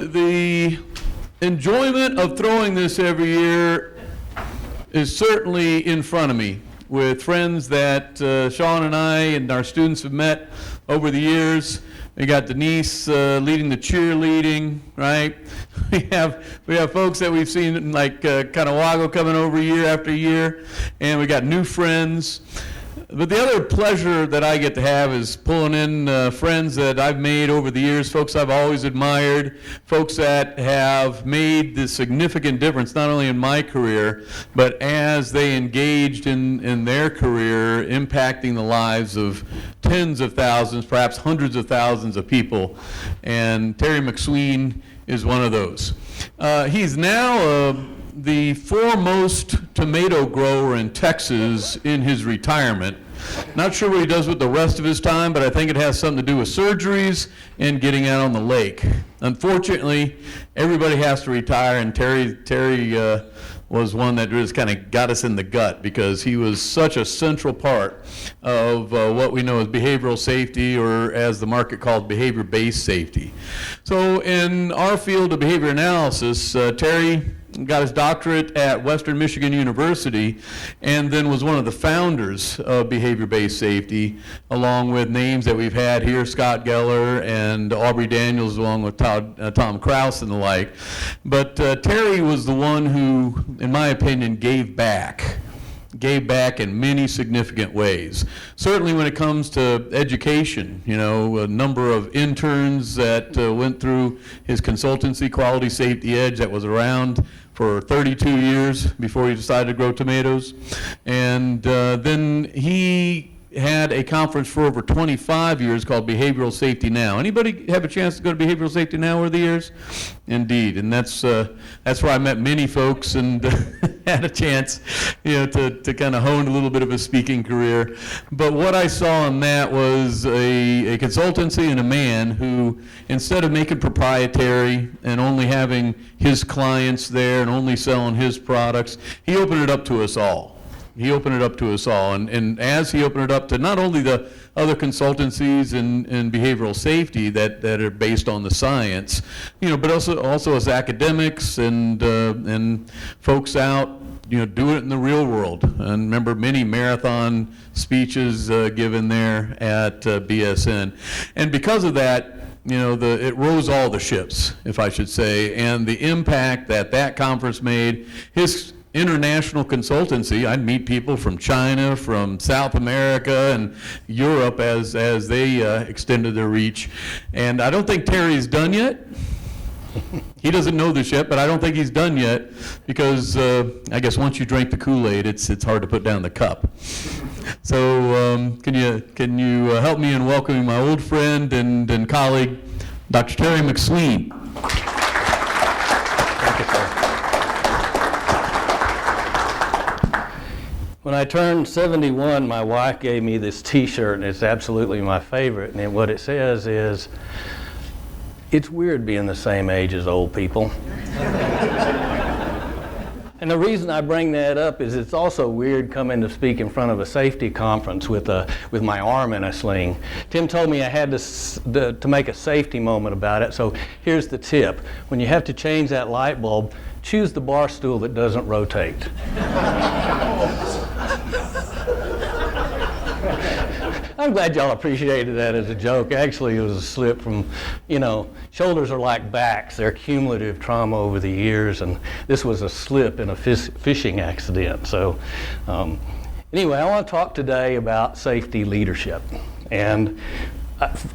the enjoyment of throwing this every year is certainly in front of me with friends that Sean and I and our students have met over the years. We got Denise leading the cheerleading, right? We have folks that we've seen like Kanawago coming over year after year, and we got new friends. But the other pleasure that I get to have is pulling in friends that I've made over the years, folks I've always admired, folks that have made the significant difference not only in my career, but as they engaged in their career, impacting the lives of tens of thousands, perhaps hundreds of thousands of people. And Terry Mcsween is one of those. He's now the foremost tomato grower in Texas in his retirement. Not sure what he does with the rest of his time, but I think it has something to do with surgeries and getting out on the lake. Unfortunately, everybody has to retire, and Terry was one that just kind of got us in the gut because he was such a central part of what we know as behavioral safety, or as the market called behavior-based safety. So in our field of behavior analysis, Terry got his doctorate at Western Michigan University, and then was one of the founders of behavior-based safety, along with names that we've had here, Scott Geller and Aubrey Daniels, along with Tom Kraus and the like. But Terry was the one who, in my opinion, gave back in many significant ways. Certainly when it comes to education, you know, a number of interns that went through his consultancy, Quality Safety Edge, that was around for 32 years before he decided to grow tomatoes. And then he had a conference for over 25 years called Behavioral Safety Now. Anybody have a chance to go to Behavioral Safety Now over the years? Indeed, and that's where I met many folks and had a chance, you know, to kind of hone a little bit of a speaking career. But what I saw in that was a consultancy and a man who, instead of making proprietary and only having his clients there and only selling his products, he opened it up to us all. He opened it up to us all, and as he opened it up to not only the other consultancies in behavioral safety that are based on the science, you know, but also as academics and folks out, you know, do it in the real world. And remember many marathon speeches given there at BSN, and because of that, you know, it rose all the ships, if I should say, and the impact that conference made. His international consultancy, I'd meet people from China, from South America, and Europe as they extended their reach. And I don't think Terry's done yet. He doesn't know this yet, but I don't think he's done yet, because I guess once you drink the Kool-Aid, it's hard to put down the cup. So can you help me in welcoming my old friend and colleague, Dr. Terry Mcsween. When I turned 71, my wife gave me this T-shirt, and it's absolutely my favorite. And what it says is, "It's weird being the same age as old people." And the reason I bring that up is it's also weird coming to speak in front of a safety conference with my arm in a sling. Tim told me I had to make a safety moment about it, so here's the tip. When you have to change that light bulb, choose the bar stool that doesn't rotate. I'm glad y'all appreciated that as a joke. Actually, it was a slip from, you know, shoulders are like backs. They're cumulative trauma over the years, and this was a slip in a fishing accident. So anyway, I want to talk today about safety leadership. And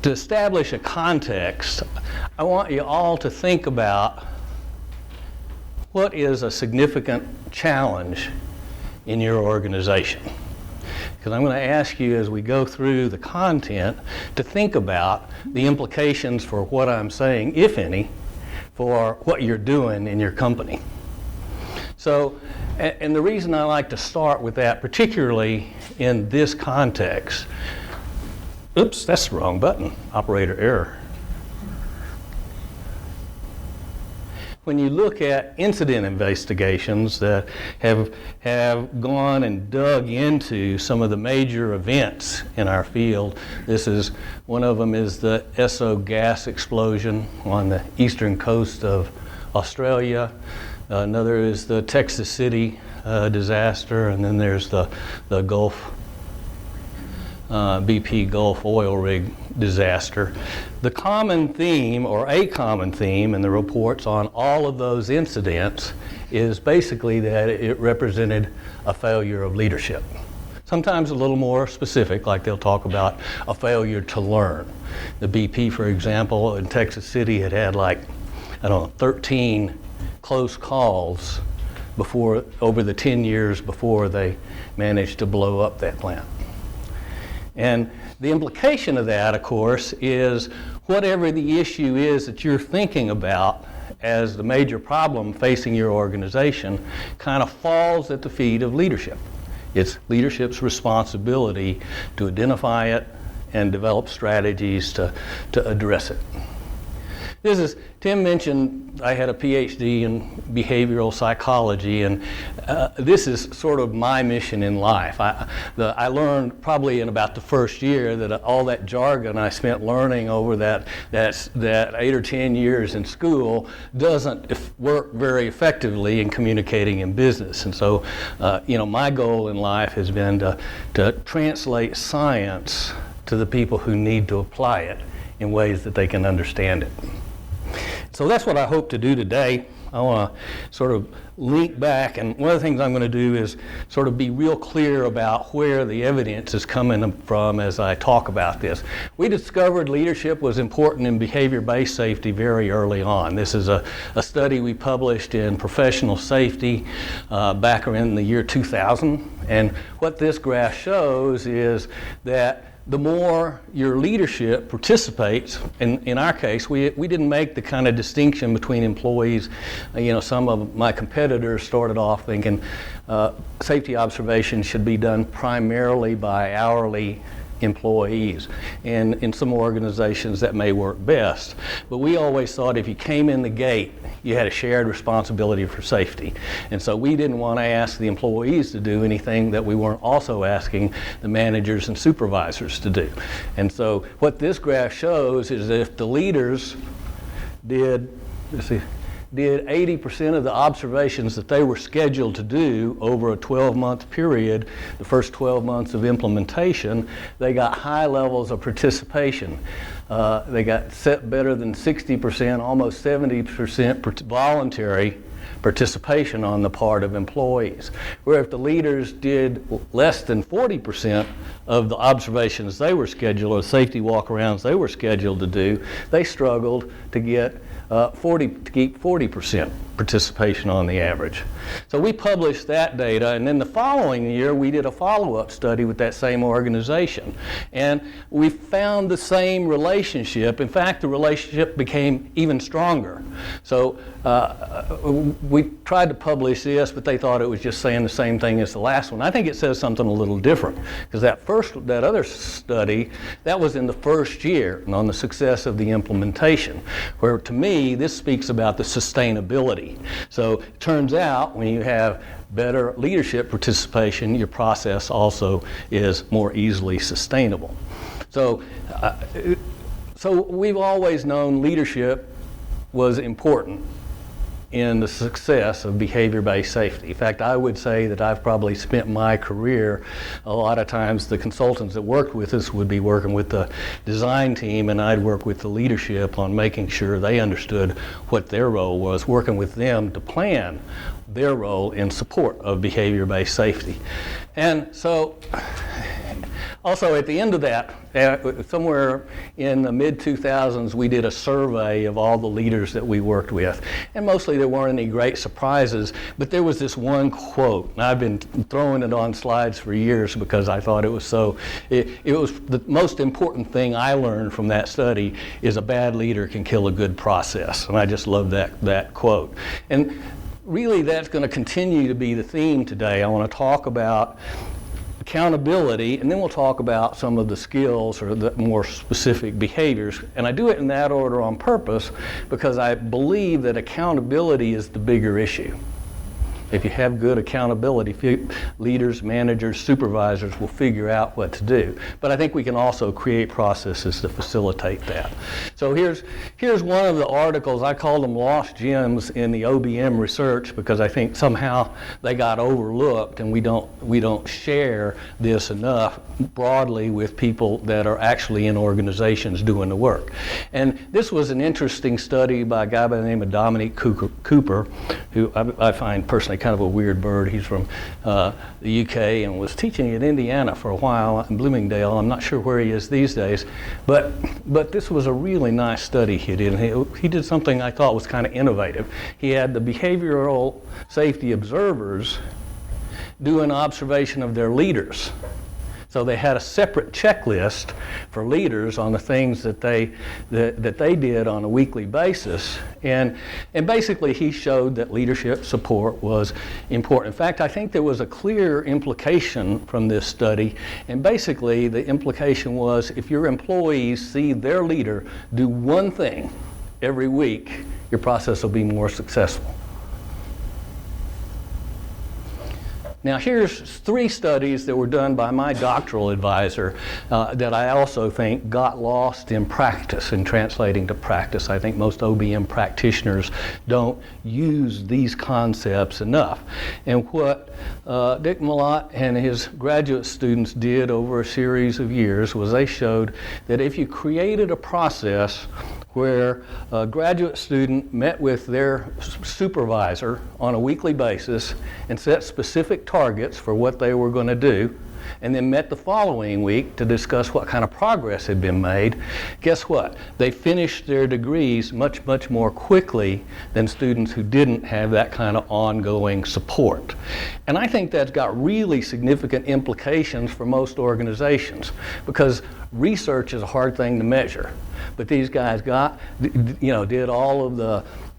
to establish a context, I want you all to think about what is a significant challenge in your organization. Because I'm going to ask you as we go through the content to think about the implications for what I'm saying, if any, for what you're doing in your company. So, and the reason I like to start with that, particularly in this context, oops, that's the wrong button, operator error. when you look at incident investigations that have gone and dug into some of the major events in our field, one of them is the Esso gas explosion on the eastern coast of Australia. Another is the Texas City disaster, and then there's the Gulf BP Gulf oil rig disaster. The common theme, or a common theme in the reports on all of those incidents is basically that it represented a failure of leadership. Sometimes a little more specific, like they'll talk about a failure to learn. The BP, for example, in Texas City had 13 close calls over the 10 years before they managed to blow up that plant. And the implication of that, of course, is whatever the issue is that you're thinking about as the major problem facing your organization kind of falls at the feet of leadership. It's leadership's responsibility to identify it and develop strategies to address it. Tim mentioned I had a PhD in behavioral psychology, and this is sort of my mission in life. I learned probably in about the first year that all that jargon I spent learning over that 8 or 10 years in school doesn't work very effectively in communicating in business. And so, my goal in life has been to translate science to the people who need to apply it in ways that they can understand it. So that's what I hope to do today. I want to sort of link back, and one of the things I'm going to do is sort of be real clear about where the evidence is coming from as I talk about this. We discovered leadership was important in behavior-based safety very early on. This is a study we published in Professional Safety back in the year 2000, and what this graph shows is that the more your leadership participates, in our case, we didn't make the kind of distinction between employees. Some of my competitors started off thinking safety observations should be done primarily by hourly employees, and in some organizations that may work best. But we always thought if you came in the gate, you had a shared responsibility for safety. And so we didn't want to ask the employees to do anything that we weren't also asking the managers and supervisors to do. And so what this graph shows is if the leaders did 80% of the observations that they were scheduled to do over a 12-month period, the first 12 months of implementation, they got high levels of participation. They got set better than 60%, almost 70% voluntary participation on the part of employees. Where if the leaders did less than 40% of the observations they were scheduled, or safety walkarounds they were scheduled to do, they struggled to get keep 40% participation on the average. So we published that data, and then the following year we did a follow-up study with that same organization. And we found the same relationship. In fact, the relationship became even stronger. So we tried to publish this, but they thought it was just saying the same thing as the last one. I think it says something a little different, because that other study, that was in the first year and on the success of the implementation, where to me this speaks about the sustainability. So it turns out when you have better leadership participation, your process also is more easily sustainable. So we've always known leadership was important in the success of behavior-based safety. In fact, I would say that I've probably spent my career, a lot of times the consultants that worked with us would be working with the design team, and I'd work with the leadership on making sure they understood what their role was, working with them to plan their role in support of behavior-based safety. And so, also at the end of that, somewhere in the mid-2000s, we did a survey of all the leaders that we worked with. And mostly there weren't any great surprises, but there was this one quote. And I've been throwing it on slides for years because I thought it was it was the most important thing I learned from that study is a bad leader can kill a good process. And I just love that quote. And really that's going to continue to be the theme today. I want to talk about accountability, and then we'll talk about some of the skills or the more specific behaviors. And I do it in that order on purpose because I believe that accountability is the bigger issue. If you have good accountability, leaders, managers, supervisors will figure out what to do. But I think we can also create processes to facilitate that. So here's one of the articles. I call them lost gems in the OBM research because I think somehow they got overlooked, and we don't share this enough broadly with people that are actually in organizations doing the work. And this was an interesting study by a guy by the name of Dominic Cooper, who I find personally kind of a weird bird. He's from the UK and was teaching at Indiana for a while in Bloomingdale. I'm not sure where he is these days, but this was a really nice study he did. And he did something I thought was kind of innovative. He had the behavioral safety observers do an observation of their leaders. So they had a separate checklist for leaders on the things that they did on a weekly basis, and basically he showed that leadership support was important. In fact, I think there was a clear implication from this study, and basically the implication was if your employees see their leader do one thing every week, your process will be more successful. Now here's 3 studies that were done by my doctoral advisor that I also think got lost in practice, in translating to practice. I think most OBM practitioners don't use these concepts enough. And what Dick Malott and his graduate students did over a series of years was they showed that if you created a process where a graduate student met with their supervisor on a weekly basis and set specific targets for what they were going to do, and then met the following week to discuss what kind of progress had been made, guess what? They finished their degrees much, much more quickly than students who didn't have that kind of ongoing support. And I think that's got really significant implications for most organizations, because research is a hard thing to measure. But these guys did all of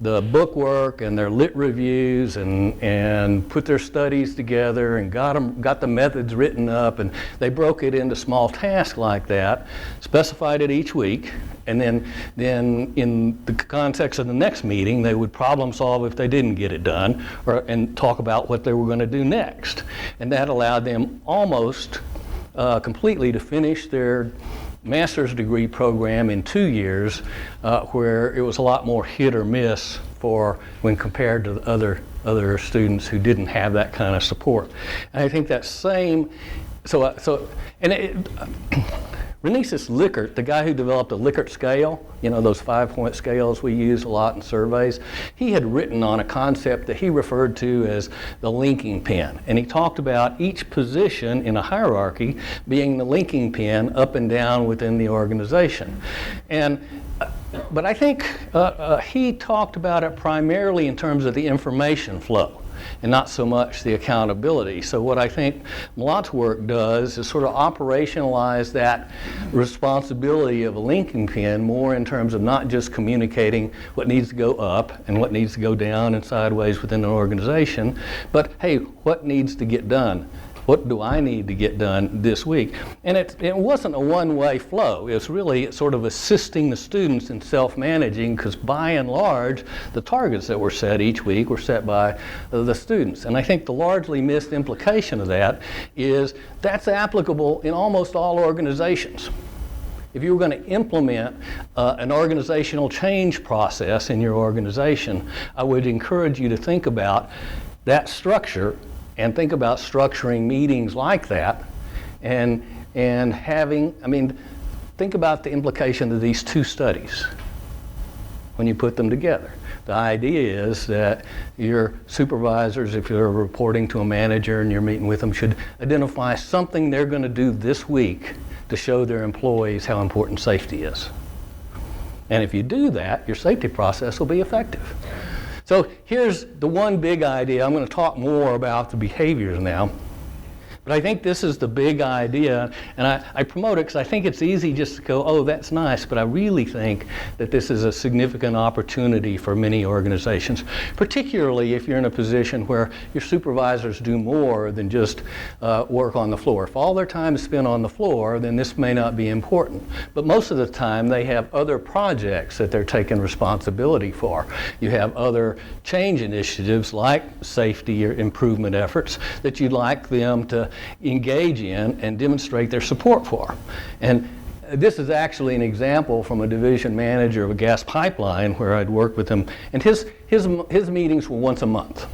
the book work and their lit reviews and put their studies together and got the methods written up, and they broke it into small tasks like that, specified it each week, and then in the context of the next meeting they would problem solve if they didn't get it done, and talk about what they were going to do next. And that allowed them almost completely to finish their master's degree program in 2 years, where it was a lot more hit or miss when compared to the other students who didn't have that kind of support. And I think that same, Renesas Likert, the guy who developed the Likert scale, those 5-point scales we use a lot in surveys, he had written on a concept that he referred to as the linking pin. And he talked about each position in a hierarchy being the linking pin up and down within the organization. But I think he talked about it primarily in terms of the information flow, and not so much the accountability. So what I think Malott's work does is sort of operationalize that responsibility of a linking pin more in terms of not just communicating what needs to go up and what needs to go down and sideways within an organization, but hey, what needs to get done? What do I need to get done this week? And it wasn't a one-way flow. It's really sort of assisting the students in self-managing, because by and large, the targets that were set each week were set by the students. And I think the largely missed implication of that is that's applicable in almost all organizations. If you were going to implement an organizational change process in your organization, I would encourage you to think about that structure and think about structuring meetings like that, and think about the implication of these 2 studies when you put them together. The idea is that your supervisors, if you're reporting to a manager and you're meeting with them, should identify something they're going to do this week to show their employees how important safety is. And if you do that, your safety process will be effective. So here's the one big idea. I'm going to talk more about the behaviors now. But I think this is the big idea, and I promote it because I think it's easy just to go, oh, that's nice, but I really think that this is a significant opportunity for many organizations, particularly if you're in a position where your supervisors do more than just work on the floor. If all their time is spent on the floor, then this may not be important. But most of the time, they have other projects that they're taking responsibility for. You have other change initiatives like safety or improvement efforts that you'd like them to engage in and demonstrate their support for. And this is actually an example from a division manager of a gas pipeline where I'd worked with him, and his meetings were once a month.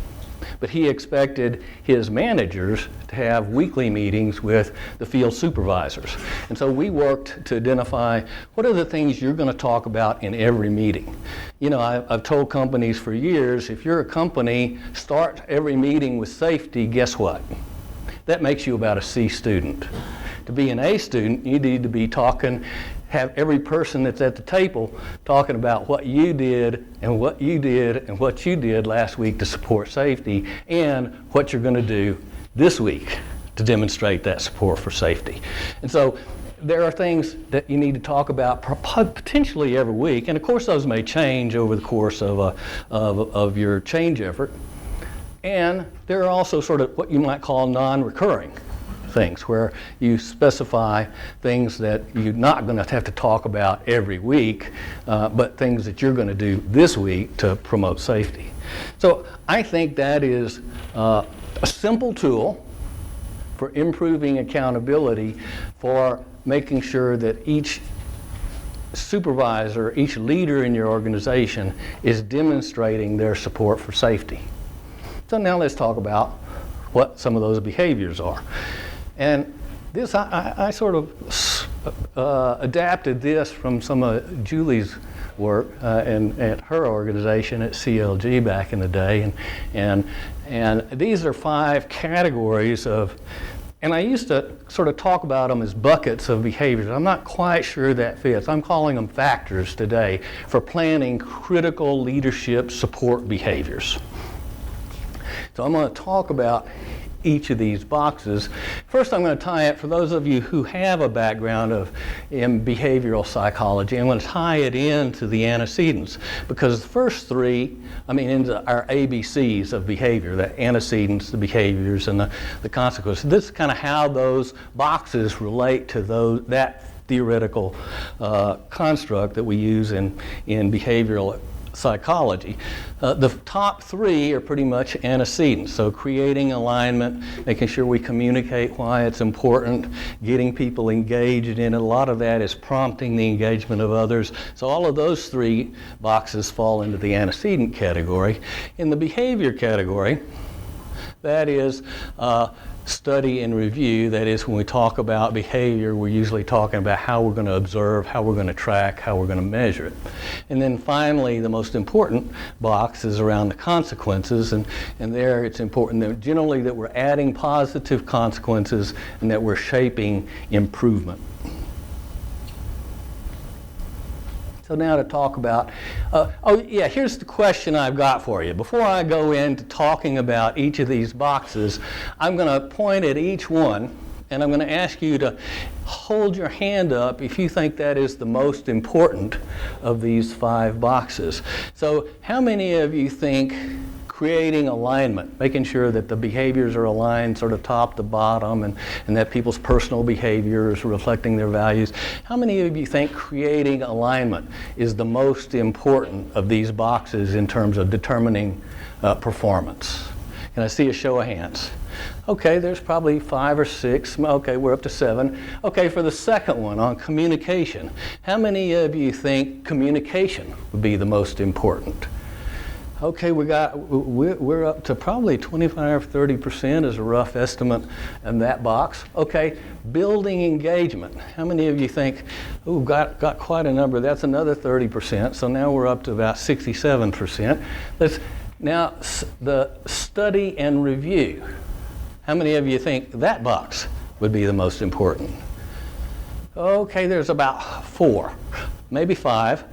But he expected his managers to have weekly meetings with the field supervisors. And so we worked to identify what are the things you're going to talk about in every meeting. You know, I've told companies for years, if you're a company, start every meeting with safety, guess what? That makes you about a C student. To be an A student, you need to be talking, have every person that's at the table talking about what you did and what you did and what you did last week to support safety and what you're going to do this week to demonstrate that support for safety. And so there are things that you need to talk about potentially every week, and of course those may change over the course of your change effort. And there are also sort of what you might call non-recurring things, where you specify things that you're not going to have to talk about every week, but things that you're going to do this week to promote safety. So I think that is a simple tool for improving accountability, for making sure that each supervisor, each leader in your organization is demonstrating their support for safety. So now let's talk about what some of those behaviors are. And this, I sort of adapted this from some of Julie's work at her organization at CLG back in the day. And these are 5 categories of, and I used to sort of talk about them as buckets of behaviors. I'm not quite sure that fits. I'm calling them factors today for planning critical leadership support behaviors. So I'm going to talk about each of these boxes. First, I'm going to tie it, for those of you who have a background in behavioral psychology, I'm going to tie it into the antecedents, because the first 3, into our ABCs of behavior, the antecedents, the behaviors, and the consequences. This is kind of how those boxes relate to that theoretical construct that we use in behavioral psychology. The top 3 are pretty much antecedents. So creating alignment, making sure we communicate why it's important, getting people engaged in it. A lot of that is prompting the engagement of others. So all of those 3 boxes fall into the antecedent category. In the behavior category, that is study and review. That is, when we talk about behavior, we're usually talking about how we're going to observe, how we're going to track, how we're going to measure it. And then finally, the most important box is around the consequences, and there it's important that generally that we're adding positive consequences and that we're shaping improvement. So now to talk about, here's the question I've got for you. Before I go into talking about each of these boxes, I'm going to point at each one, and I'm going to ask you to hold your hand up if you think that is the most important of these 5 boxes. So how many of you think creating alignment, making sure that the behaviors are aligned sort of top to bottom, and that people's personal behavior is reflecting their values. How many of you think creating alignment is the most important of these boxes in terms of determining performance? Can I see a show of hands? Okay, there's probably 5 or 6. Okay, we're up to 7. Okay, for the second one on communication, how many of you think communication would be the most important? Okay, we're up to probably 25, 30% is a rough estimate in that box. Okay, building engagement. How many of you think, got quite a number, that's another 30%, so now we're up to about 67%. Now, the study and review. How many of you think that box would be the most important? Okay, there's about 4, maybe 5.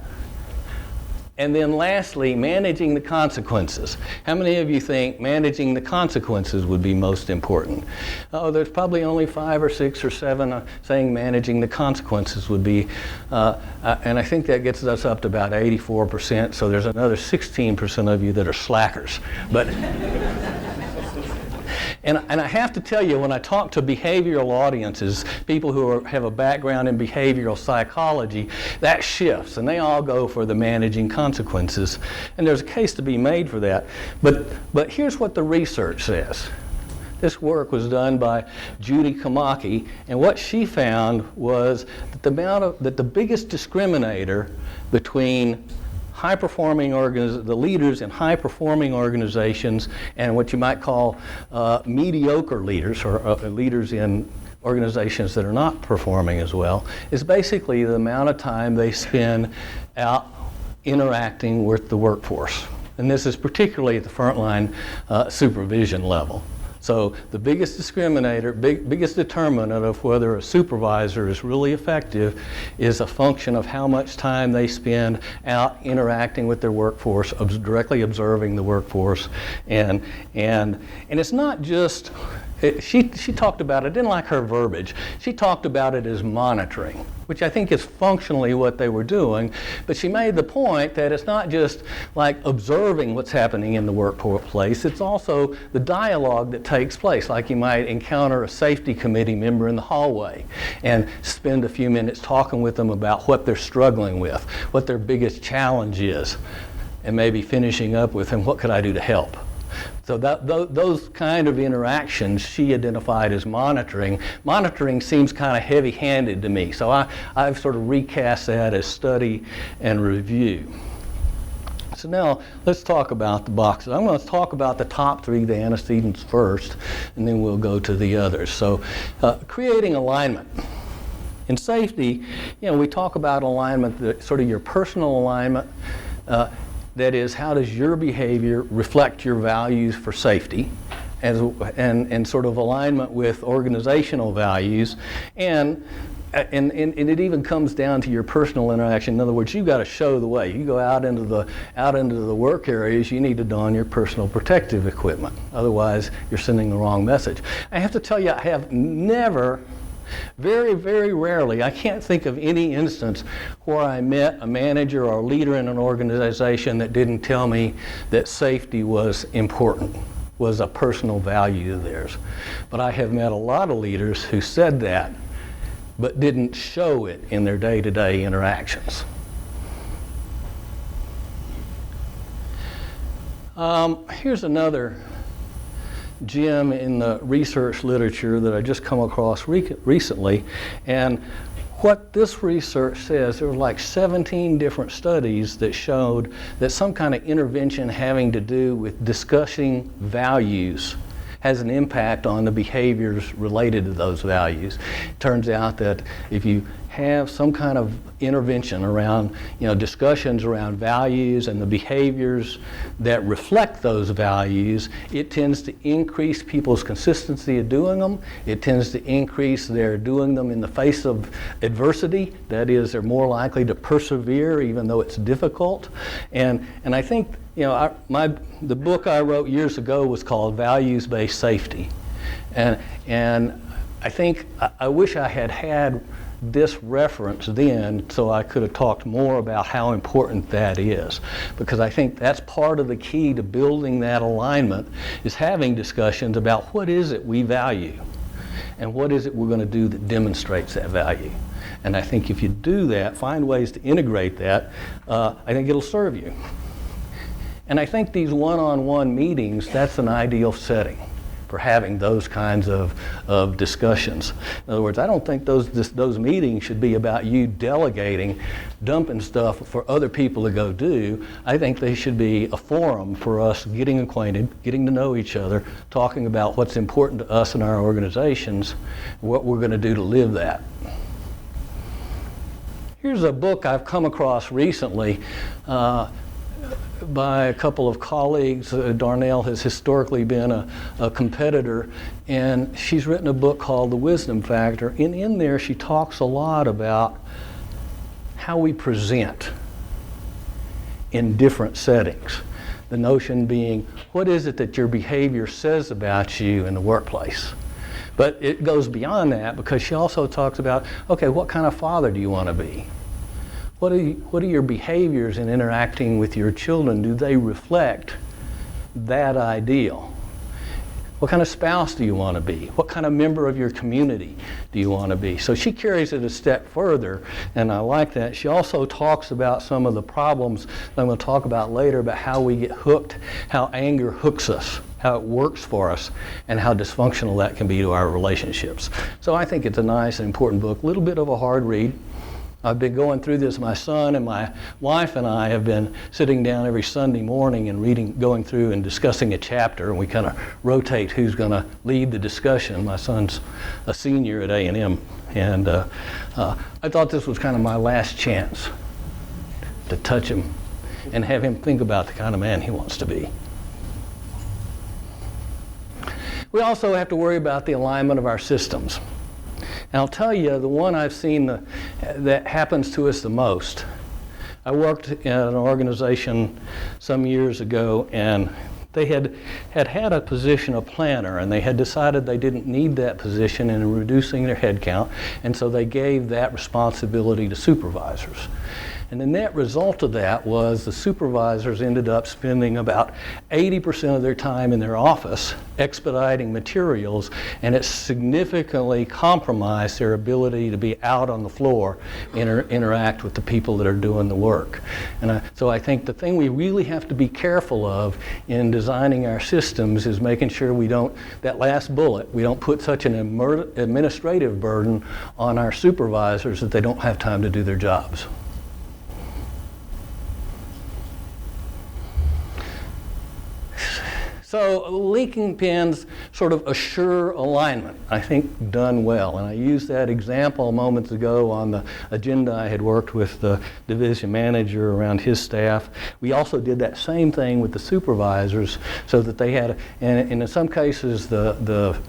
And then lastly, managing the consequences. How many of you think managing the consequences would be most important? Oh, there's probably only 5 or 6 or 7 saying managing the consequences would be, and I think that gets us up to about 84%, so there's another 16% of you that are slackers. But And I have to tell you, when I talk to behavioral audiences, people who have a background in behavioral psychology, that shifts, and they all go for the managing consequences. And there's a case to be made for that. But here's what the research says. This work was done by Judy Kamaki, and what she found was that the biggest discriminator between the leaders in high-performing organizations and what you might call mediocre leaders, or leaders in organizations that are not performing as well, is basically the amount of time they spend out interacting with the workforce. And this is particularly at the frontline supervision level. So the biggest discriminator, biggest determinant of whether a supervisor is really effective is a function of how much time they spend out interacting with their workforce, directly observing the workforce. And it's not just, she talked about it, I didn't like her verbiage, she talked about it as monitoring, which I think is functionally what they were doing, but she made the point that it's not just like observing what's happening in the workplace, it's also the dialogue that takes place, like you might encounter a safety committee member in the hallway and spend a few minutes talking with them about what they're struggling with, what their biggest challenge is, and maybe finishing up with, and what could I do to help? So those kind of interactions she identified as monitoring. Monitoring seems kind of heavy-handed to me, so I've sort of recast that as study and review. So now let's talk about the boxes. I'm going to talk about the top 3, the antecedents first, and then we'll go to the others. So creating alignment. In safety, we talk about alignment, sort of your personal alignment. That is, how does your behavior reflect your values for safety, and sort of alignment with organizational values, and it even comes down to your personal interaction. In other words, you've got to show the way. You go out into the work areas, you need to don your personal protective equipment. Otherwise, you're sending the wrong message. I have to tell you, I have never, very, very rarely, I can't think of any instance where I met a manager or a leader in an organization that didn't tell me that safety was important, was a personal value of theirs. But I have met a lot of leaders who said that, but didn't show it in their day-to-day interactions. Here's another gem in the research literature that I just come across recently, and what this research says, there were like 17 different studies that showed that some kind of intervention having to do with discussing values has an impact on the behaviors related to those values. It turns out that if you have some kind of intervention around, discussions around values and the behaviors that reflect those values, it tends to increase people's consistency of doing them. It tends to increase their doing them in the face of adversity. That is, they're more likely to persevere even though it's difficult. And I think, the book I wrote years ago was called Values-Based Safety. And I think, I wish I had this reference then, so I could have talked more about how important that is, because I think that's part of the key to building that alignment, is having discussions about what is it we value and what is it we're going to do that demonstrates that value. And I think if you do that, find ways to integrate that, I think it'll serve you. And I think these one-on-one meetings, that's an ideal setting for having those kinds of discussions. In other words, I don't think those meetings should be about you delegating, dumping stuff for other people to go do. I think they should be a forum for us getting acquainted, getting to know each other, talking about what's important to us and our organizations, what we're going to do to live that. Here's a book I've come across recently by a couple of colleagues. Darnell has historically been a competitor, and she's written a book called The Wisdom Factor. And in there she talks a lot about how we present in different settings. The notion being, what is it that your behavior says about you in the workplace? But it goes beyond that, because she also talks about, okay, what kind of father do you want to be? What are your behaviors in interacting with your children? Do they reflect that ideal? What kind of spouse do you want to be? What kind of member of your community do you want to be? So she carries it a step further, and I like that. She also talks about some of the problems that I'm going to talk about later, about how we get hooked, how anger hooks us, how it works for us, and how dysfunctional that can be to our relationships. So I think it's a nice and important book, a little bit of a hard read. I've been going through this. My son and my wife and I have been sitting down every Sunday morning and going through and discussing a chapter, and we kind of rotate who's going to lead the discussion. My son's a senior at A&M, and I thought this was kind of my last chance to touch him and have him think about the kind of man he wants to be. We also have to worry about the alignment of our systems. And I'll tell you, the one I've seen that happens to us the most. I worked in an organization some years ago, and they had a position of planner, and they had decided they didn't need that position in reducing their headcount, and so they gave that responsibility to supervisors. And the net result of that was the supervisors ended up spending about 80% of their time in their office expediting materials, and it significantly compromised their ability to be out on the floor, interact with the people that are doing the work. And so I think the thing we really have to be careful of in designing our systems is making sure we don't, that last bullet, we don't put such an administrative burden on our supervisors that they don't have time to do their jobs. So linking pins sort of assure alignment, I think done well. And I used that example moments ago on the agenda. I had worked with the division manager around his staff. We also did that same thing with the supervisors, so that they had, and in some cases the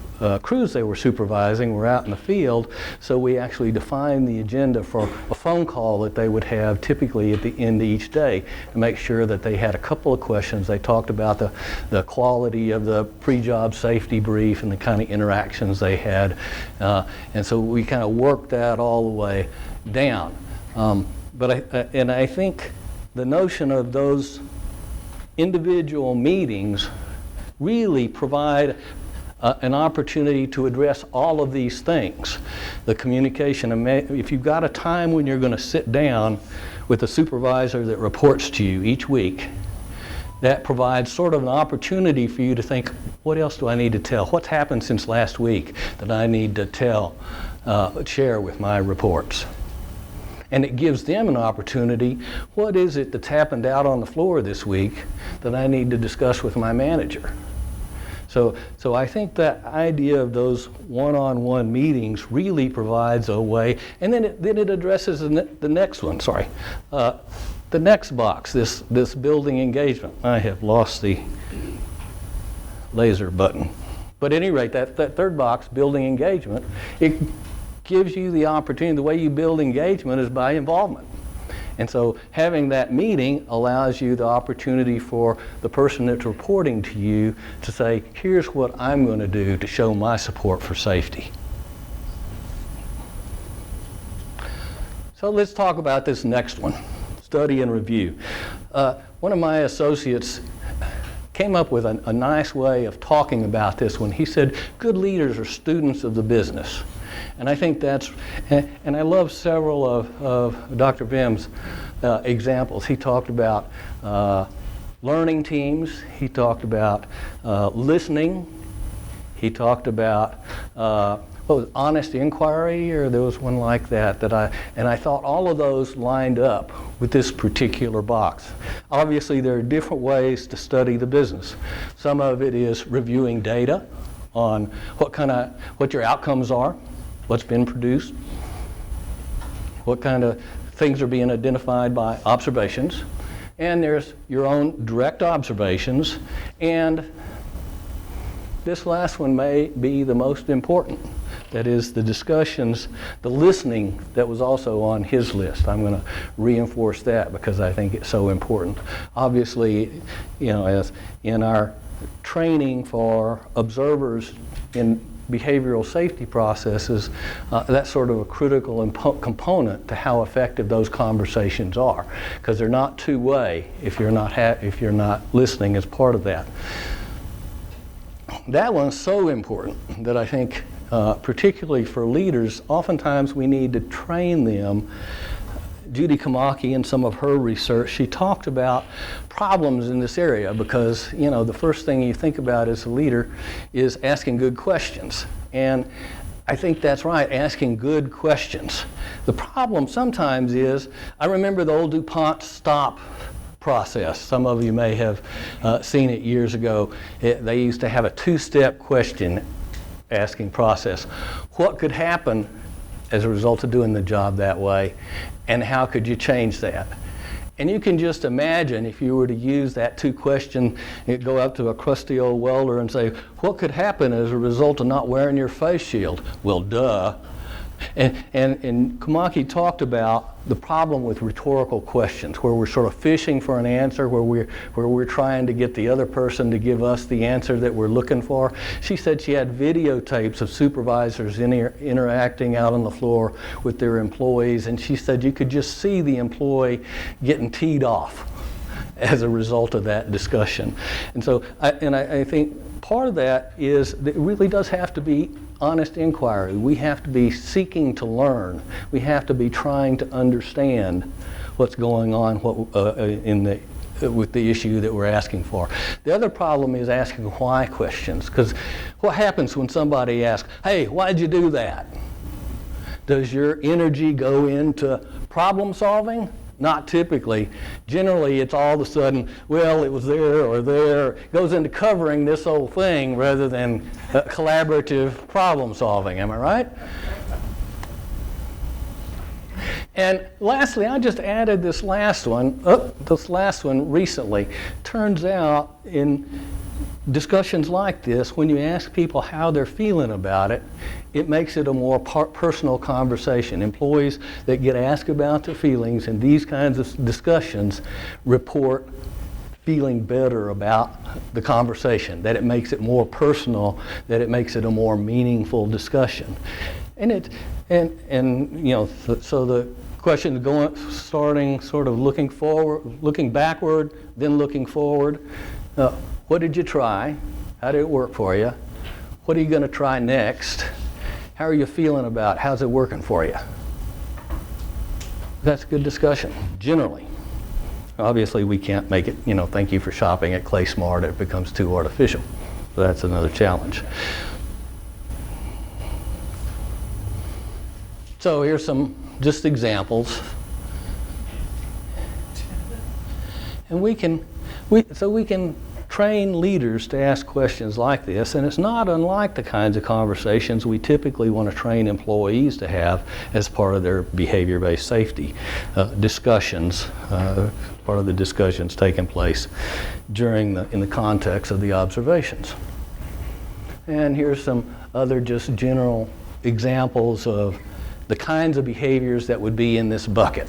crews they were supervising were out in the field, so we actually defined the agenda for a phone call that they would have typically at the end of each day to make sure that they had a couple of questions. They talked about the quality of the pre-job safety brief and the kind of interactions they had, and so we kind of worked that all the way down. But I think the notion of those individual meetings really provide an opportunity to address all of these things. The communication, if you've got a time when you're going to sit down with a supervisor that reports to you each week, that provides sort of an opportunity for you to think, what else do I need to tell? What's happened since last week that I need to share with my reports? And it gives them an opportunity, what is it that's happened out on the floor this week that I need to discuss with my manager? So I think that idea of those one-on-one meetings really provides a way, and then it addresses the next one. The next box, this building engagement. I have lost the laser button, but at any rate, that third box, building engagement, it gives you the opportunity. The way you build engagement is by involvement. And so having that meeting allows you the opportunity for the person that's reporting to you to say, here's what I'm going to do to show my support for safety. So let's talk about this next one, study and review. One of my associates came up with a nice way of talking about this when he said, good leaders are students of the business. And I think that's, and I love several of Dr. Vim's examples. He talked about learning teams. He talked about listening. He talked about honest inquiry, or there was one like that and I thought all of those lined up with this particular box. Obviously, there are different ways to study the business. Some of it is reviewing data on what your outcomes are, what's been produced, what kind of things are being identified by observations, and there's your own direct observations, and this last one may be the most important. That is, the discussions, the listening that was also on his list. I'm going to reinforce that because I think it's so important. Obviously, as in our training for observers in behavioral safety processes, that's sort of a critical component to how effective those conversations are, because they're not two-way if you're not listening as part of that. That one's so important that I think, particularly for leaders, oftentimes we need to train them. Judy Kamaki, in some of her research, she talked about problems in this area because, the first thing you think about as a leader is asking good questions. And I think that's right, asking good questions. The problem sometimes is, I remember the old DuPont stop process. Some of you may have seen it years ago. They used to have a two-step question asking process. What could happen as a result of doing the job that way, and how could you change that? And you can just imagine if you were to use that two-question, you'd go up to a crusty old welder and say, what could happen as a result of not wearing your face shield? Well, duh. And Kamaki talked about the problem with rhetorical questions, where we're sort of fishing for an answer, where we're trying to get the other person to give us the answer that we're looking for. She said she had videotapes of supervisors interacting out on the floor with their employees, and she said you could just see the employee getting teed off as a result of that discussion. And so I think part of that is that it really does have to be honest inquiry. We have to be seeking to learn. We have to be trying to understand what's going on with the issue that we're asking for. The other problem is asking why questions, because what happens when somebody asks, hey, why'd you do that? Does your energy go into problem solving? Not typically. Generally, it's all of a sudden, well, it was there or there. It goes into covering this whole thing rather than collaborative problem solving. Am I right? And lastly, I just added this last one recently. Turns out in discussions like this, when you ask people how they're feeling about it, it makes it a more personal conversation. Employees that get asked about their feelings in these kinds of discussions report feeling better about the conversation, that it makes it more personal, that it makes it a more meaningful discussion. So the question is starting sort of looking forward, looking backward, then looking forward. What did you try? How did it work for you? What are you going to try next? How are you feeling about it? How's it working for you? That's a good discussion, generally. Obviously, we can't make it, thank you for shopping at Clay Smart. It becomes too artificial. So that's another challenge. So here's some just examples. And we can train leaders to ask questions like this, and it's not unlike the kinds of conversations we typically want to train employees to have as part of their behavior-based safety discussions, part of the discussions taking place in the context of the observations. And here's some other just general examples of the kinds of behaviors that would be in this bucket.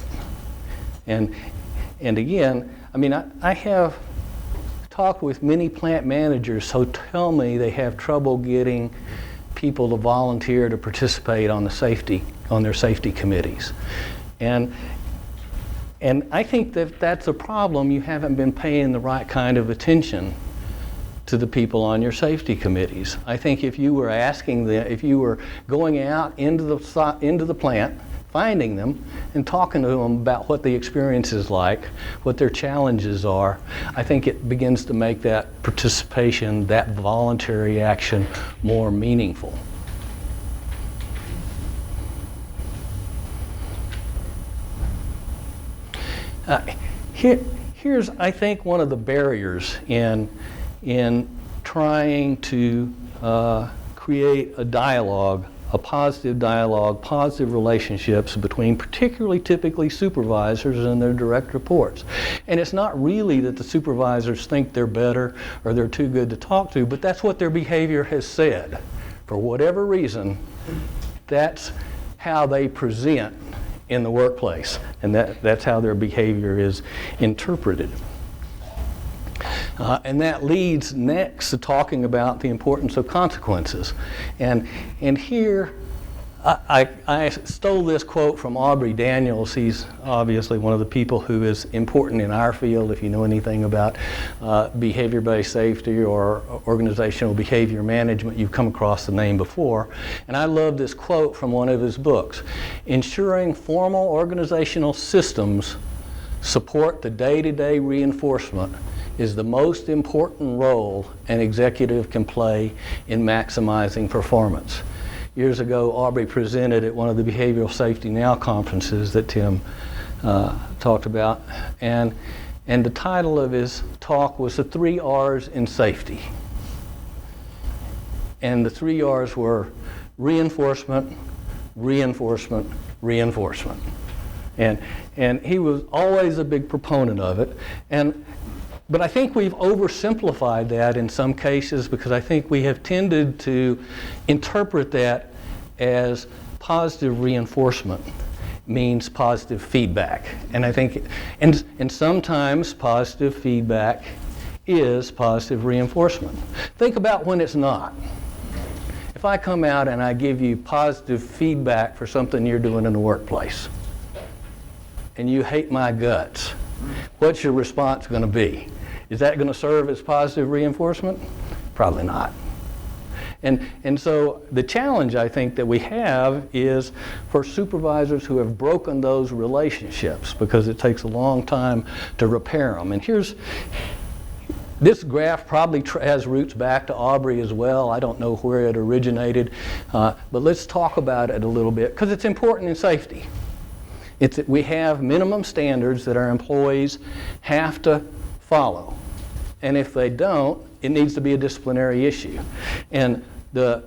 And again, I have talked with many plant managers who tell me they have trouble getting people to volunteer to participate on their safety committees. And I think that that's a problem. You haven't been paying the right kind of attention to the people on your safety committees. I think if you were if you were going out into the plant, finding them and talking to them about what the experience is like, what their challenges are, I think it begins to make that participation, that voluntary action, more meaningful. Here's, I think, one of the barriers in trying to create a dialogue, a positive dialogue, positive relationships between typically supervisors and their direct reports. And it's not really that the supervisors think they're better or they're too good to talk to, but that's what their behavior has said for whatever reason, that's how they present in the workplace, and that's how their behavior is interpreted. And that leads next to talking about the importance of consequences. And here, I stole this quote from Aubrey Daniels. He's obviously one of the people who is important in our field. If you know anything about behavior-based safety or organizational behavior management, you've come across the name before. And I love this quote from one of his books. Ensuring formal organizational systems support the day-to-day reinforcement is the most important role an executive can play in maximizing performance. Years ago, Aubrey presented at one of the Behavioral Safety Now conferences that Tim talked about, and the title of his talk was the 3 R's in safety. And the 3 R's were reinforcement, reinforcement, reinforcement. And he was always a big proponent of it. But I think we've oversimplified that in some cases, because I think we have tended to interpret that as positive reinforcement means positive feedback. And I think, and sometimes positive feedback is positive reinforcement. Think about when it's not. If I come out and I give you positive feedback for something you're doing in the workplace, and you hate my guts, what's your response going to be? Is that going to serve as positive reinforcement? Probably not. And so the challenge I think that we have is for supervisors who have broken those relationships, because it takes a long time to repair them. And this graph probably has roots back to Aubrey as well. I don't know where it originated, but let's talk about it a little bit, because it's important in safety. We have minimum standards that our employees have to follow. And if they don't, it needs to be a disciplinary issue. And the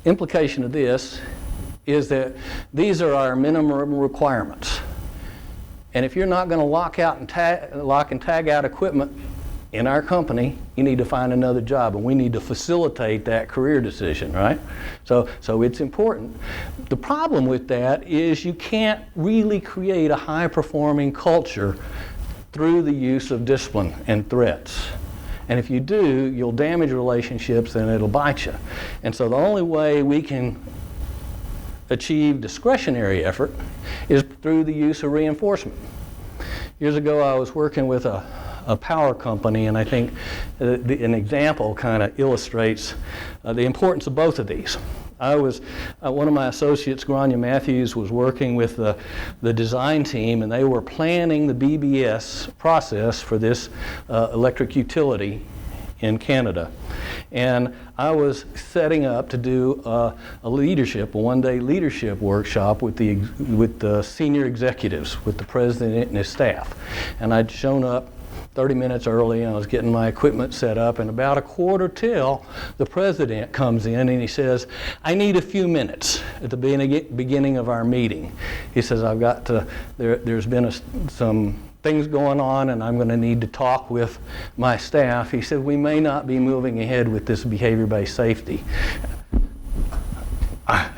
implication of this is that these are our minimum requirements. And if you're not going to lock and tag out equipment in our company, you need to find another job, and we need to facilitate that career decision, right? So it's important. The problem with that is you can't really create a high-performing culture through the use of discipline and threats. And if you do, you'll damage relationships and it'll bite you. And so the only way we can achieve discretionary effort is through the use of reinforcement. Years ago, I was working with a power company, and I think an example kind of illustrates the importance of both of these. One of my associates, Grania Matthews, was working with the design team, and they were planning the BBS process for this electric utility in Canada. And I was setting up to do a one-day leadership workshop with the senior executives, with the president and his staff. And I'd shown up 30 minutes early, and I was getting my equipment set up, and about a quarter till, the president comes in and he says, I need a few minutes at the beginning of our meeting. He says, there's been some things going on, and I'm going to need to talk with my staff. He said, we may not be moving ahead with this behavior-based safety.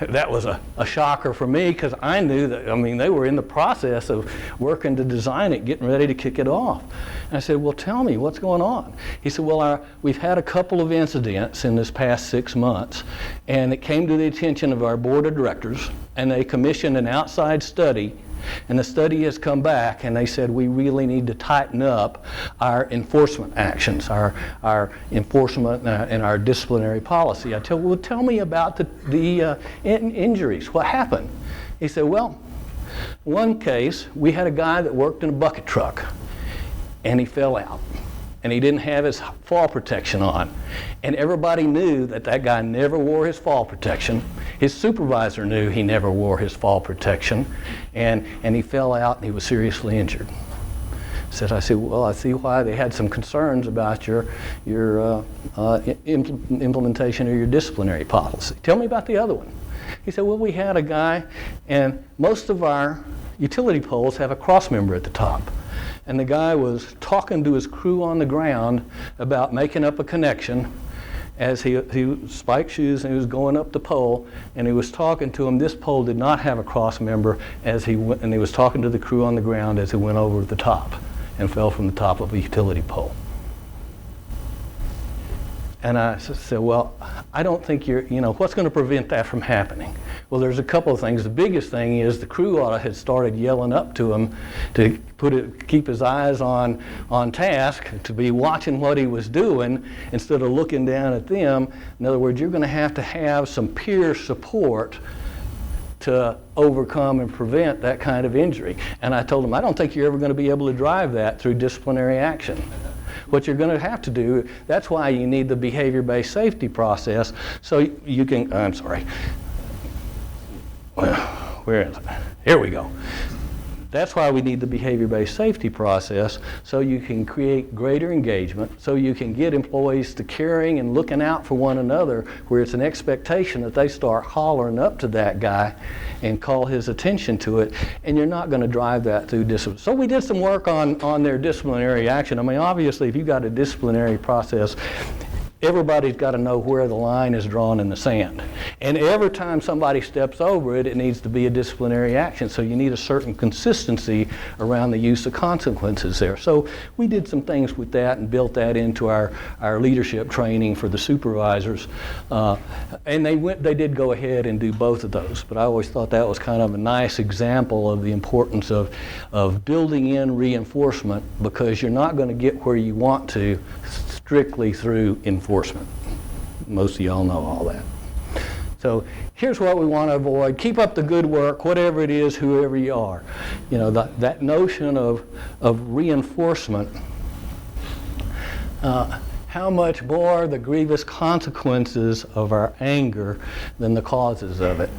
That was a shocker for me, because I knew that, they were in the process of working to design it, getting ready to kick it off. And I said, well, tell me, what's going on? He said, well, we've had a couple of incidents in this past 6 months, and it came to the attention of our board of directors, and they commissioned an outside study. And the study has come back, and they said we really need to tighten up our enforcement actions, our enforcement and our disciplinary policy. I said, well, tell me about the injuries. What happened? He said, well, one case, we had a guy that worked in a bucket truck, and he fell out. And he didn't have his fall protection on. And everybody knew that guy never wore his fall protection. His supervisor knew he never wore his fall protection. And he fell out and he was seriously injured. I said, well, I see why they had some concerns about your implementation of your disciplinary policy. Tell me about the other one. He said, well, we had a guy, and most of our utility poles have a cross member at the top. And the guy was talking to his crew on the ground about making up a connection, as he spiked shoes and he was going up the pole, and he was talking to him. This pole did not have a cross member as he went, and he was talking to the crew on the ground as he went over the top and fell from the top of a utility pole. And I said, well, I don't think what's going to prevent that from happening? Well, there's a couple of things. The biggest thing is the crew had started yelling up to him to keep his eyes on task, to be watching what he was doing instead of looking down at them. In other words, you're going to have some peer support to overcome and prevent that kind of injury. And I told him, I don't think you're ever going to be able to drive that through disciplinary action. What you're going to have to do, that's why you need the behavior-based safety process, so you can, I'm sorry, where is it? Here we go. That's why we need the behavior-based safety process, so you can create greater engagement, so you can get employees to caring and looking out for one another, where it's an expectation that they start hollering up to that guy and call his attention to it, and you're not going to drive that through discipline. So we did some work on their disciplinary action. I mean, obviously, if you've got a disciplinary process, everybody's got to know where the line is drawn in the sand. And every time somebody steps over it, it needs to be a disciplinary action. So you need a certain consistency around the use of consequences there. So we did some things with that and built that into our leadership training for the supervisors. And they did go ahead and do both of those. But I always thought that was kind of a nice example of the importance of building in reinforcement, because you're not going to get where you want to strictly through enforcement. Most of y'all know all that. So here's what we want to avoid. Keep up the good work, whatever it is, whoever you are. You know, that notion of reinforcement, how much more the grievous consequences of our anger than the causes of it.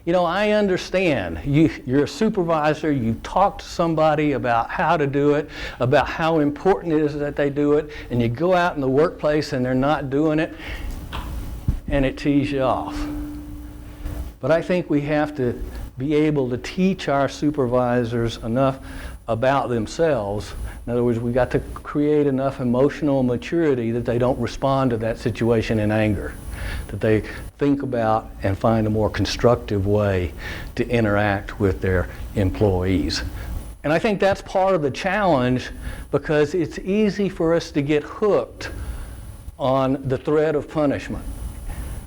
You know, I understand. You're a supervisor, you talk to somebody about how to do it, about how important it is that they do it, and you go out in the workplace and they're not doing it, and it tees you off. But I think we have to be able to teach our supervisors enough about themselves. In other words, we've got to create enough emotional maturity that they don't respond to that situation in anger, that they think about and find a more constructive way to interact with their employees. And I think that's part of the challenge, because it's easy for us to get hooked on the threat of punishment.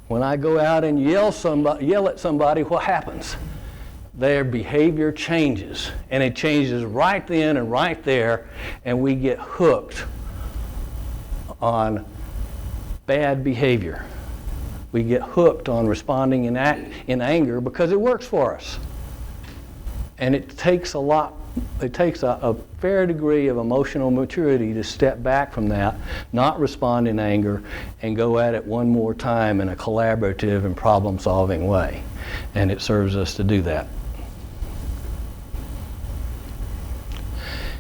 When I go out and yell at somebody, what happens? Their behavior changes, and it changes right then and right there, and we get hooked on bad behavior. We get hooked on responding in anger because it works for us. And it takes a fair degree of emotional maturity to step back from that, not respond in anger, and go at it one more time in a collaborative and problem-solving way. And it serves us to do that.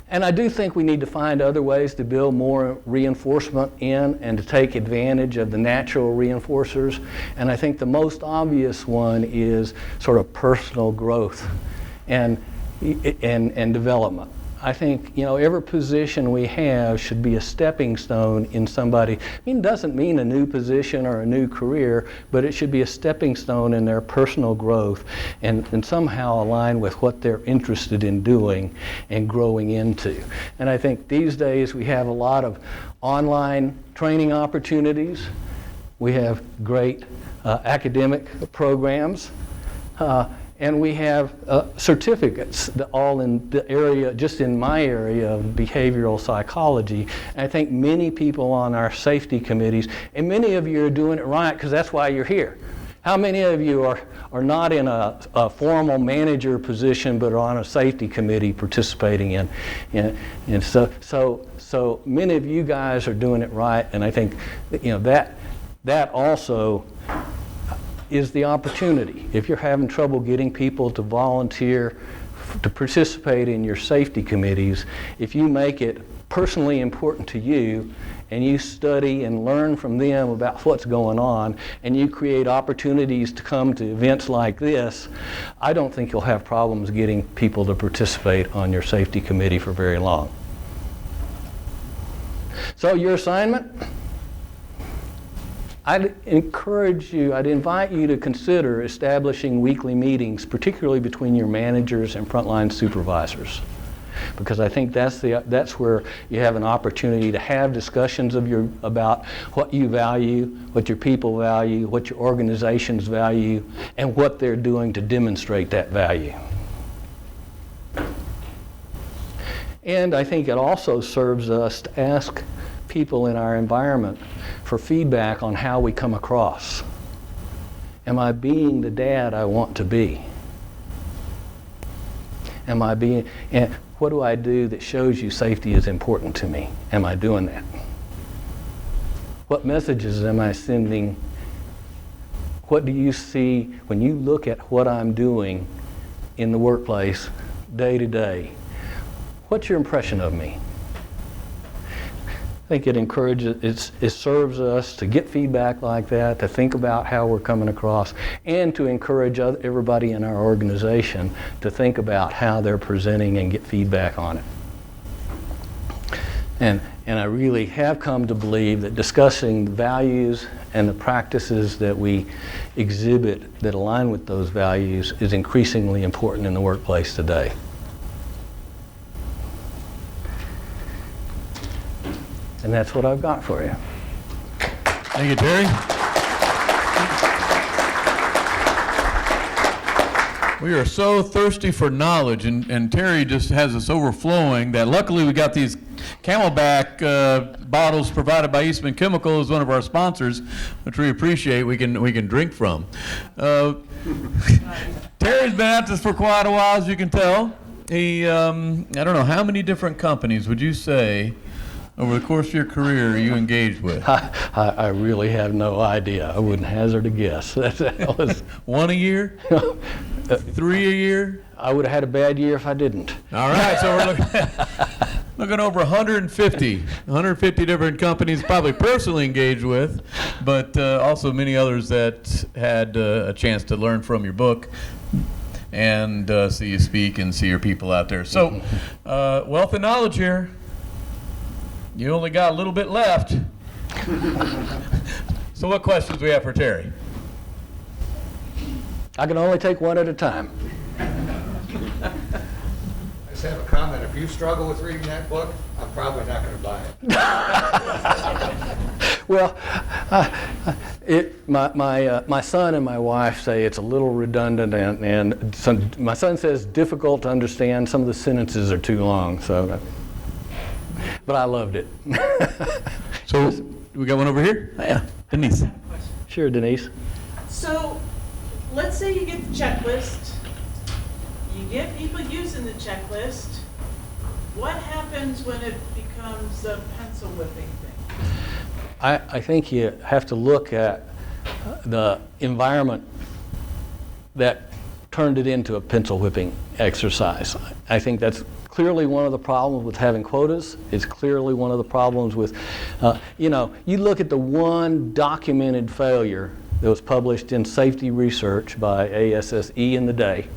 And I do think we need to find other ways to build more reinforcement in and to take advantage of the natural reinforcers. And I think the most obvious one is sort of personal growth and development. I think, you know, every position we have should be a stepping stone in somebody. I mean, it doesn't mean a new position or a new career, but it should be a stepping stone in their personal growth and somehow align with what they're interested in doing and growing into. And I think these days we have a lot of online training opportunities. We have great academic programs. And we have certificates, all in the area, just in my area of behavioral psychology. And I think many people on our safety committees, and many of you are doing it right because that's why you're here. How many of you are not in a formal manager position but are on a safety committee participating in? And so many of you guys are doing it right, and I think, you know, that also is the opportunity. If you're having trouble getting people to volunteer to participate in your safety committees, if you make it personally important to you and you study and learn from them about what's going on and you create opportunities to come to events like this, I don't think you'll have problems getting people to participate on your safety committee for very long. So your assignment, I'd invite you to consider establishing weekly meetings, particularly between your managers and frontline supervisors. Because I think that's where you have an opportunity to have discussions about what you value, what your people value, what your organizations value, and what they're doing to demonstrate that value. And I think it also serves us to ask people in our environment for feedback on how we come across. Am I being the dad I want to be? And what do I do that shows you safety is important to me? Am I doing that? What messages am I sending? What do you see when you look at what I'm doing in the workplace day to day? What's your impression of me? I think it serves us to get feedback like that, to think about how we're coming across, and to encourage everybody in our organization to think about how they're presenting and get feedback on it. And I really have come to believe that discussing the values and the practices that we exhibit that align with those values is increasingly important in the workplace today. And that's what I've got for you. Thank you, Terry. We are so thirsty for knowledge, and Terry just has us overflowing that luckily we got these Camelback bottles provided by Eastman Chemical as one of our sponsors, which we appreciate. We can drink from. Terry's been at this for quite a while, as you can tell. He, I don't know, how many different companies would you say over the course of your career you engaged with? I really have no idea. I wouldn't hazard a guess. That was one a year? 3 a year? I would have had a bad year if I didn't. All right, so we're looking over 150 different companies, probably personally engaged with, but also many others that had a chance to learn from your book and see you speak and see your people out there. So, wealth of knowledge here. You only got a little bit left. So what questions do we have for Terry? I can only take one at a time. I just have a comment. If you struggle with reading that book, I'm probably not going to buy it. Well, my son and my wife say it's a little redundant, and my son says difficult to understand. Some of the sentences are too long, so. But I loved it. So we got one over here? Yeah. Denise. Sure, Denise. So let's say you get the checklist, you get people using the checklist. What happens when it becomes a pencil whipping thing? I think you have to look at the environment that turned it into a pencil whipping exercise. I think that's clearly one of the problems with having quotas. It's clearly one of the problems with, you look at the one documented failure that was published in Safety Research by ASSE in the day.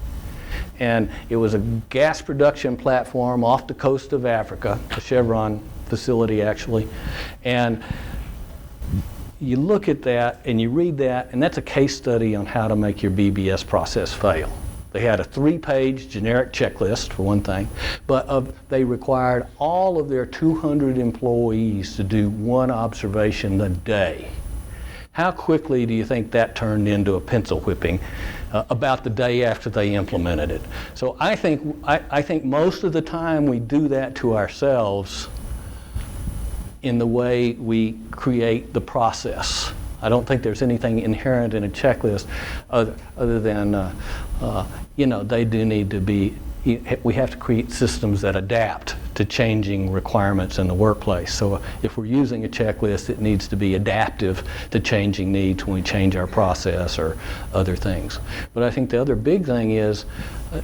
And it was a gas production platform off the coast of Africa, the Chevron facility actually. And you look at that and you read that, and that's a case study on how to make your BBS process fail. They had a 3-page generic checklist, for one thing, but they required all of their 200 employees to do one observation a day. How quickly do you think that turned into a pencil whipping about the day after they implemented it? So I think most of the time we do that to ourselves in the way we create the process. I don't think there's anything inherent in a checklist other than, they do need to be, we have to create systems that adapt to changing requirements in the workplace. So if we're using a checklist, it needs to be adaptive to changing needs when we change our process or other things. But I think the other big thing is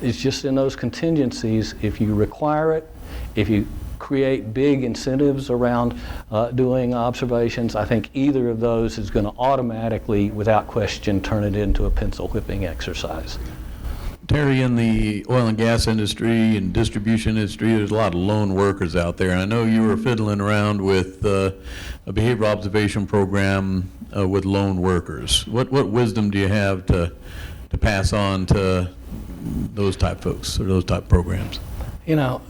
just in those contingencies, if you require it, if you create big incentives around doing observations, I think either of those is going to automatically, without question, turn it into a pencil whipping exercise. Terry, in the oil and gas industry and distribution industry, there's a lot of lone workers out there. And I know you were fiddling around with a behavioral observation program with lone workers. What wisdom do you have to pass on to those type folks or those type programs? You know,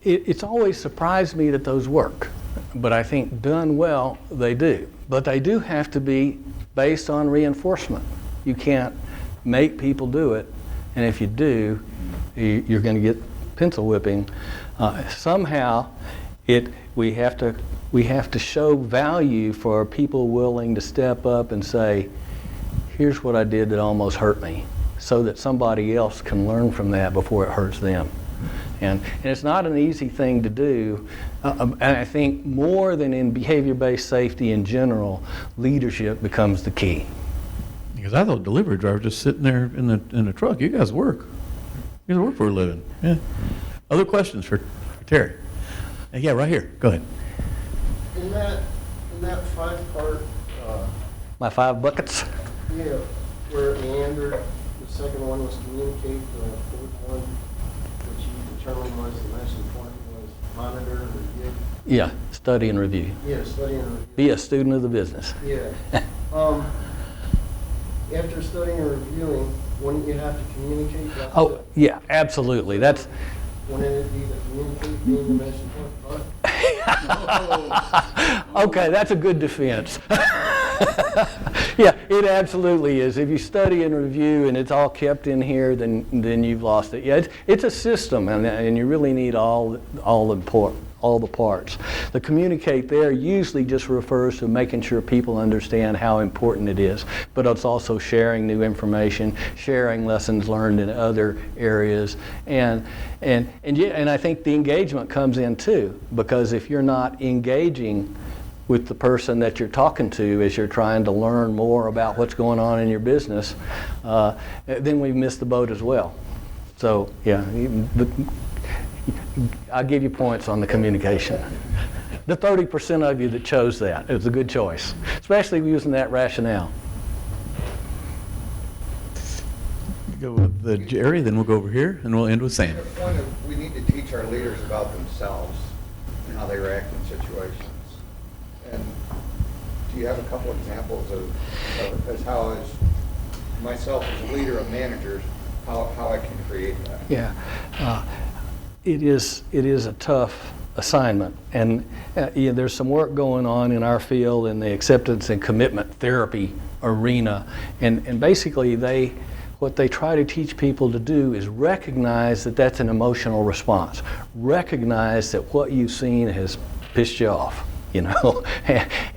it's always surprised me that those work, but I think done well, they do. But they do have to be based on reinforcement. You can't make people do it, and if you do, you're going to get pencil whipping. Somehow, we have to show value for people willing to step up and say, here's what I did that almost hurt me, so that somebody else can learn from that before it hurts them. And it's not an easy thing to do, and I think more than in behavior-based safety in general, leadership becomes the key. Because I thought delivery drivers just sitting there in the truck. You guys work. You guys work for a living. Yeah. Other questions for Terry? Yeah, right here. Go ahead. In that 5-part, My 5 buckets? yeah, where Leander, the second one was communicate, the fourth one, which you determined was the most important, was monitor and review. Yeah, study and review. Yeah, study and review. Be a student of the business. Yeah. After studying and reviewing, wouldn't you have to communicate? Oh, yeah, absolutely. That's Wouldn't it be the communicate being the most important part? okay, that's a good defense. Yeah, it absolutely is. If you study and review and it's all kept in here, then you've lost it. Yeah, it's a system, and you really need all the parts. The communicate there usually just refers to making sure people understand how important it is, but it's also sharing new information, sharing lessons learned in other areas, and I think the engagement comes in too, because if you're not engaging with the person that you're talking to as you're trying to learn more about what's going on in your business, then we've missed the boat as well. So yeah, I'll give you points on the communication. The 30% of you that chose that, it was a good choice, especially using that rationale. Go with Jerry, then we'll go over here, and we'll end with Sam. The point of, we need to teach our leaders about themselves and how they react in situations. And do you have a couple examples of as how, as myself as a leader of managers, how I can create that? Yeah, it is a tough assignment, and there's some work going on in our field in the acceptance and commitment therapy arena, and basically what they try to teach people to do is recognize that that's an emotional response. Recognize that what you've seen has pissed you off, you know,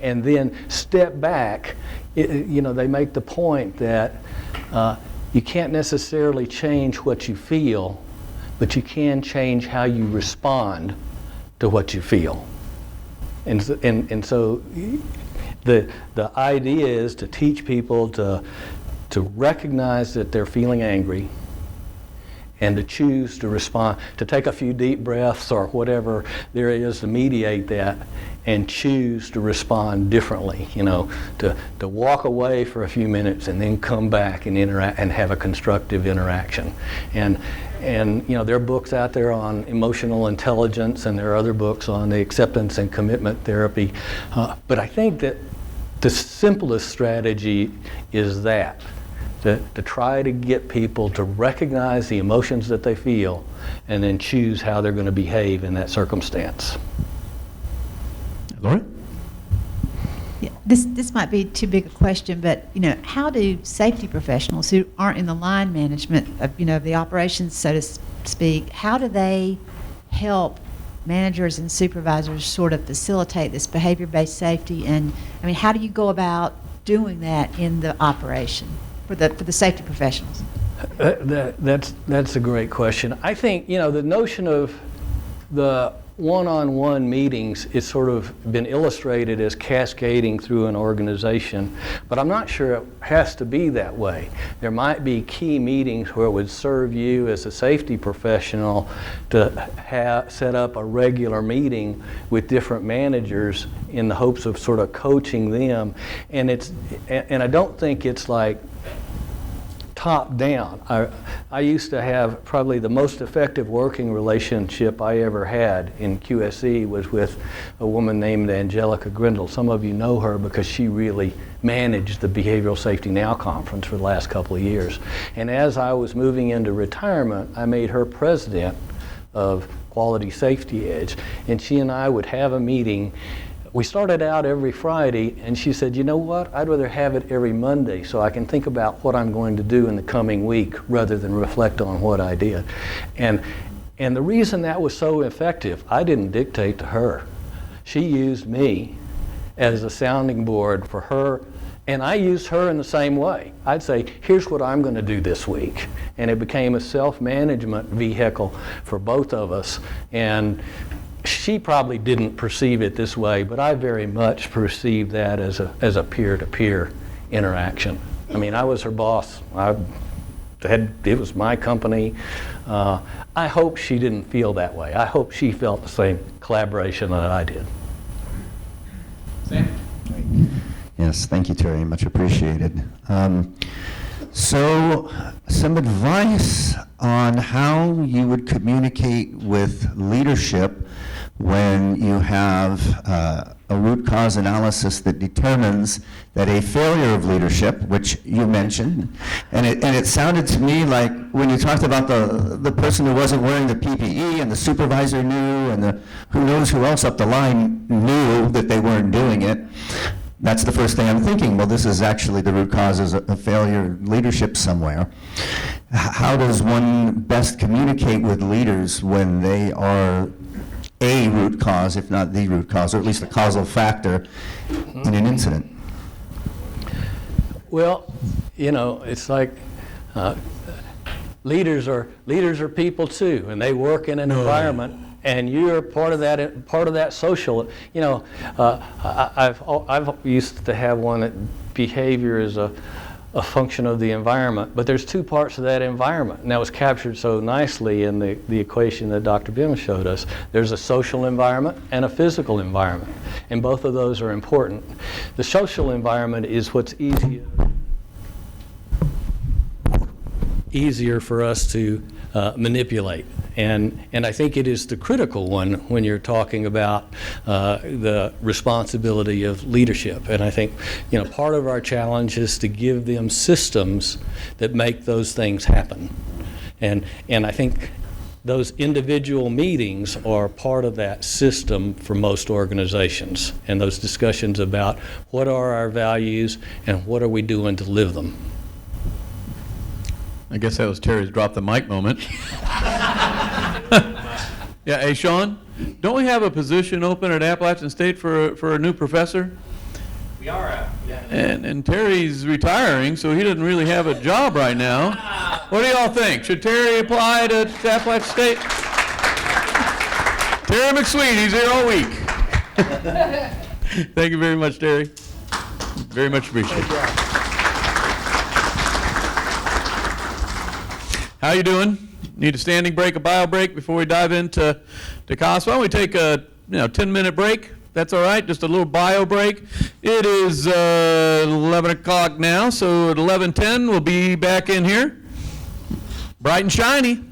and then step back. You know, they make the point that you can't necessarily change what you feel, but you can change how you respond to what you feel. And so the idea is to teach people to recognize that they're feeling angry and to choose to respond, to take a few deep breaths or whatever there is to mediate that, and choose to respond differently, you know, to walk away for a few minutes and then come back and interact and have a constructive interaction. And you know, there are books out there on emotional intelligence, and there are other books on the acceptance and commitment therapy. But I think that the simplest strategy is that, to try to get people to recognize the emotions that they feel and then choose how they're going to behave in that circumstance. Lori? Yeah, this might be too big a question, but you know, how do safety professionals who aren't in the line management of, you know, the operations, so to speak, how do they help managers and supervisors sort of facilitate this behavior-based safety? And I mean, how do you go about doing that in the operation for the safety professionals? That's a great question. I think, you know, the notion of the one-on-one meetings is sort of been illustrated as cascading through an organization, but I'm not sure it has to be that way. There might be key meetings where it would serve you as a safety professional to set up a regular meeting with different managers in the hopes of sort of coaching them. And I don't think it's like top down. I used to have probably the most effective working relationship I ever had in QSE was with a woman named Angelica Grindle. Some of you know her because she really managed the Behavioral Safety Now conference for the last couple of years. And as I was moving into retirement, I made her president of Quality Safety Edge, and she and I would have a meeting. We started out every Friday, and she said, you know what, I'd rather have it every Monday so I can think about what I'm going to do in the coming week rather than reflect on what I did. And the reason that was so effective, I didn't dictate to her. She used me as a sounding board for her, and I used her in the same way. I'd say, here's what I'm going to do this week. And it became a self-management vehicle for both of us. And she probably didn't perceive it this way, but I very much perceived that as a peer-to-peer interaction. I mean, I was her boss. It was my company. I hope she didn't feel that way. I hope she felt the same collaboration that I did. Sam? Yes, thank you, Terry. Much appreciated. So, some advice on how you would communicate with leadership when you have a root cause analysis that determines that a failure of leadership, which you mentioned, and it sounded to me like when you talked about the person who wasn't wearing the PPE and the supervisor knew and who knows who else up the line knew that they weren't doing it. That's the first thing I'm thinking. Well, this is actually the root cause is a failure of leadership somewhere. How does one best communicate with leaders when they are a root cause, if not the root cause, or at least a causal factor in an incident? Well, you know, it's like leaders are people too, and they work in an environment. And you're part of that social. You know, I've used to have one that behavior is a function of the environment, but there's two parts of that environment, and that was captured so nicely in the equation that Dr. Bim showed us. There's a social environment and a physical environment, and both of those are important. The social environment is what's easier for us to manipulate. And I think it is the critical one when you're talking about the responsibility of leadership. And I think, you know, part of our challenge is to give them systems that make those things happen. And I think those individual meetings are part of that system for most organizations, and those discussions about what are our values and what are we doing to live them. I guess that was Terry's drop the mic moment. Yeah, hey, Sean, don't we have a position open at Appalachian State for a new professor? We are. And Terry's retiring, so he doesn't really have a job right now. What do y'all think? Should Terry apply to Appalachian State? Terry Mcsween, he's here all week. Thank you very much, Terry. Very much appreciated. How you doing? Need a standing break, a bio break before we dive into COS? Why don't we take a 10-minute break? That's all right, just a little bio break. It is 11 o'clock now, so at 11:10 we'll be back in here. Bright and shiny.